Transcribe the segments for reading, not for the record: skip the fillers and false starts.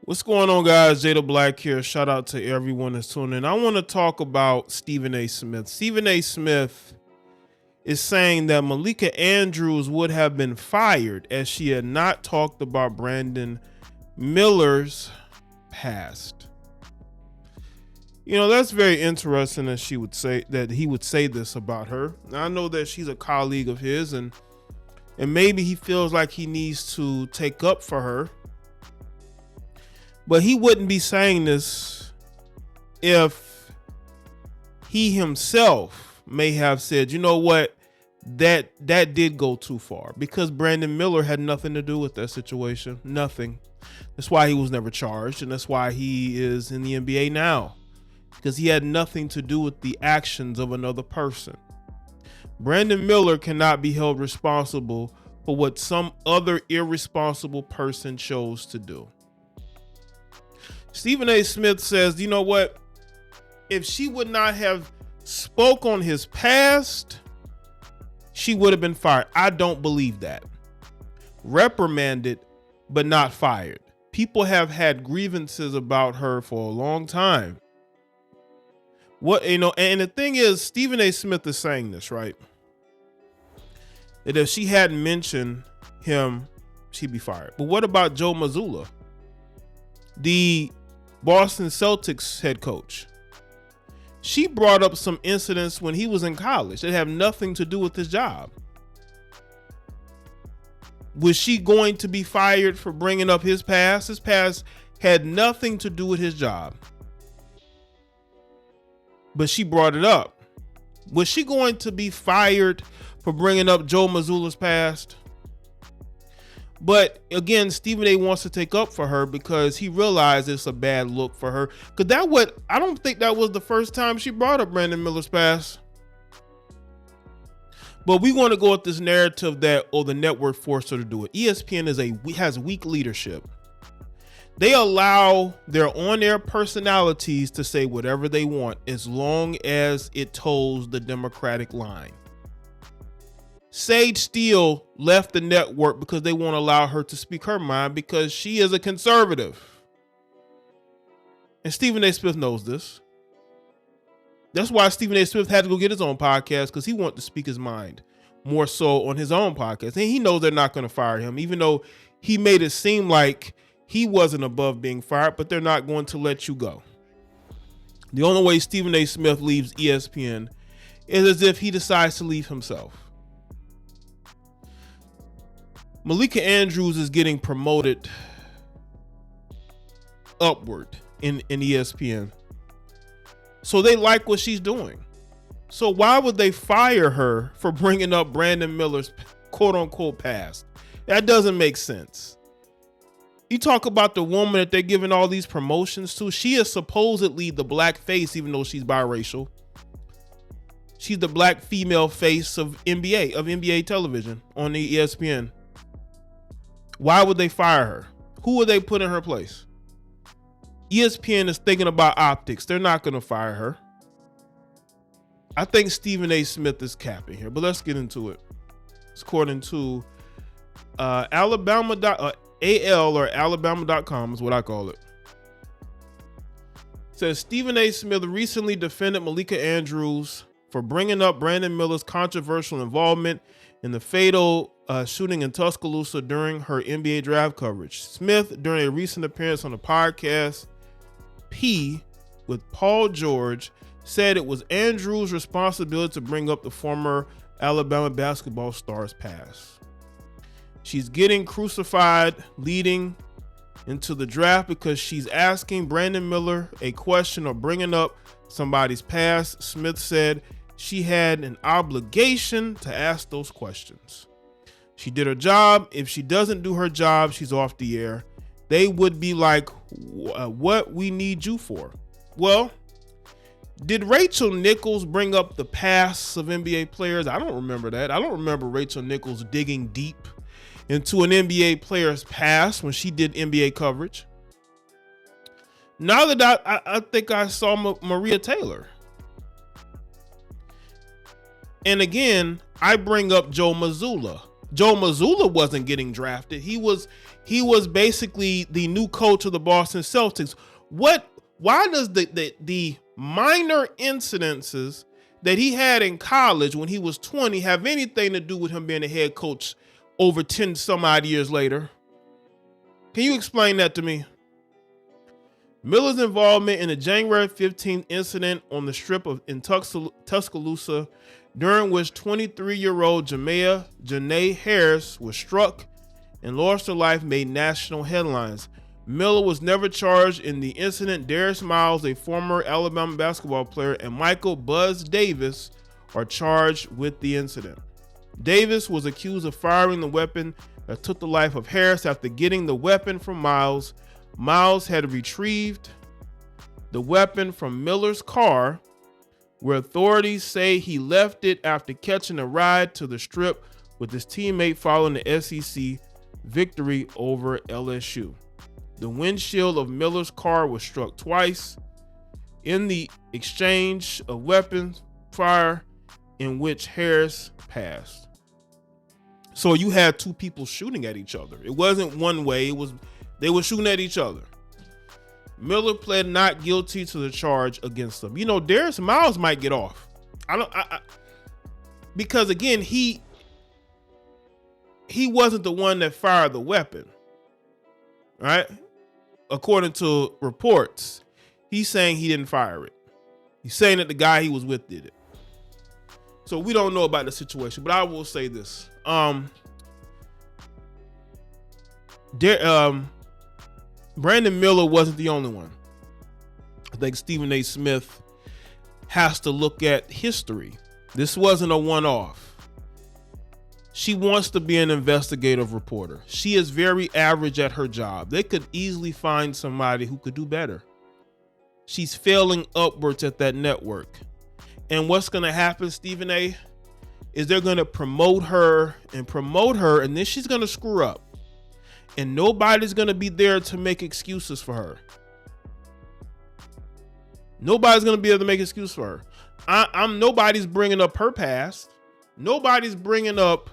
What's going on, guys? Jada Black here. Shout out to everyone that's tuning in. I want to talk about Stephen A. Smith. Stephen A. Smith is saying that Malika Andrews would have been fired as she had not talked about Brandon Miller's past. You know, that's very interesting that he would say this about her. Now, I know that she's a colleague of his, and maybe he feels like he needs to take up for her. But he wouldn't be saying this if he himself may have said, you know what, that did go too far, because Brandon Miller had nothing to do with that situation. Nothing. That's why he was never charged, and that's why he is in the NBA now, because he had nothing to do with the actions of another person. Brandon Miller cannot be held responsible for what some other irresponsible person chose to do. Stephen A. Smith says, you know what? If she would not have spoke on his past, she would have been fired. I don't believe that. Reprimanded, but not fired. People have had grievances about her for a long time. And the thing is, Stephen A. Smith is saying this, right? That if she hadn't mentioned him, she'd be fired. But what about Joe Mazzulla, the Boston Celtics head coach? She brought up some incidents when he was in college that have nothing to do with his job. Was she going to be fired for bringing up his past? His past had nothing to do with his job, but she brought it up. Was she going to be fired for bringing up Joe Mazzulla's past? But again, Stephen A. wants to take up for her because he realized it's a bad look for her. Because I don't think that was the first time she brought up Brandon Miller's past. But we want to go with this narrative that, the network forced her to do it. ESPN has weak leadership. They allow their on-air personalities to say whatever they want as long as it toes the Democratic line. Sage Steele left the network because they won't allow her to speak her mind because she is a conservative. And Stephen A. Smith knows this. That's why Stephen A. Smith had to go get his own podcast, because he wanted to speak his mind more so on his own podcast. And he knows they're not going to fire him, even though he made it seem like he wasn't above being fired, but they're not going to let you go. The only way Stephen A. Smith leaves ESPN is as if he decides to leave himself. Malika Andrews is getting promoted upward in ESPN. So they like what she's doing. So why would they fire her for bringing up Brandon Miller's quote unquote past? That doesn't make sense. You talk about the woman that they're giving all these promotions to. She is supposedly the black face, even though she's biracial. She's the black female face of NBA television on the ESPN. Why would they fire her? Who would they put in her place? ESPN is thinking about optics. They're not going to fire her. I think Stephen A. Smith is capping here, but let's get into it. It's according to Alabama.com is what I call it. It says Stephen A. Smith recently defended Malika Andrews for bringing up Brandon Miller's controversial involvement in the fatal shooting in Tuscaloosa during her NBA draft coverage. Smith, during a recent appearance on the podcast P with Paul George, said it was Andrews' responsibility to bring up the former Alabama basketball star's past. She's getting crucified leading into the draft because she's asking Brandon Miller a question or bringing up somebody's past. Smith said she had an obligation to ask those questions. She did her job. If she doesn't do her job, she's off the air. They would be like, what we need you for? Well, did Rachel Nichols bring up the pasts of NBA players? I don't remember that. I don't remember Rachel Nichols digging deep into an NBA player's past when she did NBA coverage. Now that I think I saw Maria Taylor. And again, I bring up Joe Mazzulla. Joe Mazzulla wasn't getting drafted. He was basically the new coach of the Boston Celtics. Why does the minor incidences that he had in college when he was 20 have anything to do with him being a head coach over 10 some odd years later? Can you explain that to me? Miller's involvement in the January 15th incident on the strip in Tuscaloosa, during which 23-year-old Janae Harris was struck and lost her life, made national headlines. Miller was never charged in the incident. Darius Miles, a former Alabama basketball player, and Michael Buzz Davis are charged with the incident. Davis was accused of firing the weapon that took the life of Harris after getting the weapon from Miles. Miles had retrieved the weapon from Miller's car, where authorities say he left it after catching a ride to the strip with his teammate following the SEC victory over LSU. The windshield of Miller's car was struck twice in the exchange of weapons fire in which Harris passed. So you had two people shooting at each other. It wasn't one way, they were shooting at each other. Miller pled not guilty to the charge against him. You know, Darius Miles might get off. Because again, he wasn't the one that fired the weapon, right? According to reports, he's saying he didn't fire it. He's saying that the guy he was with did it. So we don't know about the situation, but I will say this. Brandon Miller wasn't the only one. I think Stephen A. Smith has to look at history. This wasn't a one-off. She wants to be an investigative reporter. She is very average at her job. They could easily find somebody who could do better. She's failing upwards at that network. And what's going to happen, Stephen A., is they're going to promote her, and then she's going to screw up. And nobody's going to be there to make excuses for her. Nobody's going to be able to make excuses for her. Nobody's bringing up her past. Nobody's bringing up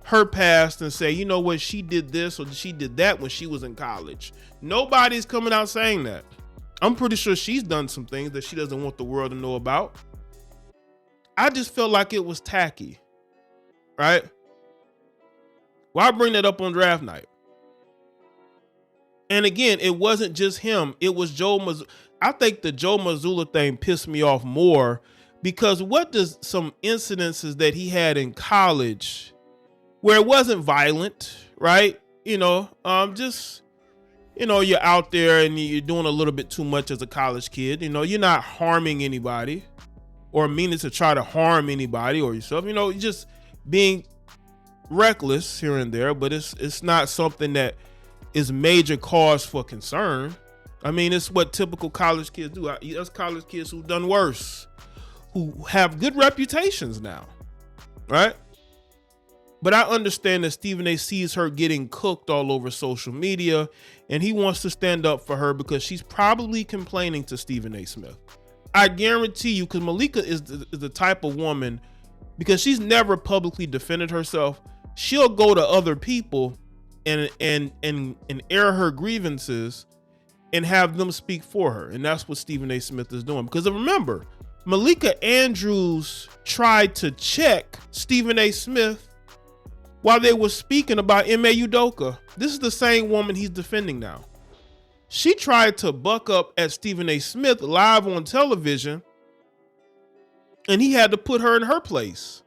her past and say, you know what, she did this or she did that when she was in college. Nobody's coming out saying that. I'm pretty sure she's done some things that she doesn't want the world to know about. I just felt like it was tacky, right? Why bring that up on draft night? And again, it wasn't just him. It was Joe Mazzulla. I think the Joe Mazzulla thing pissed me off more because what does some incidences that he had in college where it wasn't violent, right? Just, you're out there and you're doing a little bit too much as a college kid. You're not harming anybody or meaning to try to harm anybody or yourself. You're just being reckless here and there, but it's not something that is major cause for concern. I mean, it's what typical college kids do. Us college kids who've done worse, who have good reputations now, right? But I understand that Stephen A. sees her getting cooked all over social media, and he wants to stand up for her because she's probably complaining to Stephen A. Smith. I guarantee you, because Malika is the type of woman, because she's never publicly defended herself, she'll go to other people and air her grievances and have them speak for her. And that's what Stephen A. Smith is doing. Because remember, Malika Andrews tried to check Stephen A. Smith while they were speaking about Ime Udoka. This is the same woman he's defending now. She tried to buck up at Stephen A. Smith live on television, and he had to put her in her place.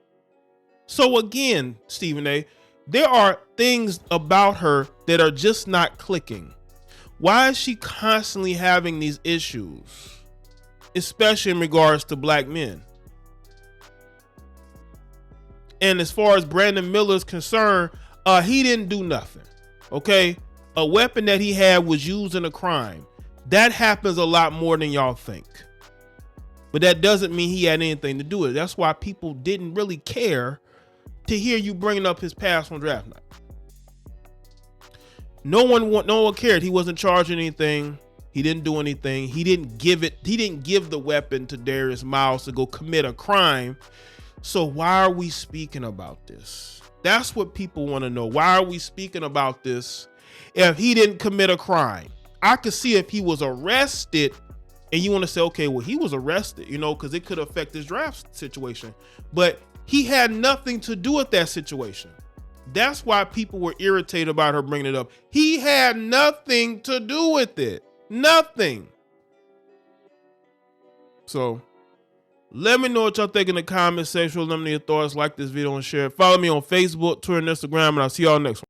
So again, Stephen A., there are things about her that are just not clicking. Why is she constantly having these issues, especially in regards to black men? And as far as Brandon Miller is concerned, he didn't do nothing, okay? A weapon that he had was used in a crime. That happens a lot more than y'all think. But that doesn't mean he had anything to do with it. That's why people didn't really care to hear you bringing up his past on draft night. No one cared. He wasn't charged anything. He didn't do anything. He didn't give the weapon to Darius Miles to go commit a crime. So why are we speaking about this? That's what people want to know. Why are we speaking about this if he didn't commit a crime? I could see if he was arrested and you want to say, okay, well, he was arrested, you know, because it could affect his draft situation. But he had nothing to do with that situation. That's why people were irritated about her bringing it up. He had nothing to do with it. Nothing. So let me know what y'all think in the comment section. Let me know your thoughts. Like this video and share it. Follow me on Facebook, Twitter, and Instagram, and I'll see y'all next one.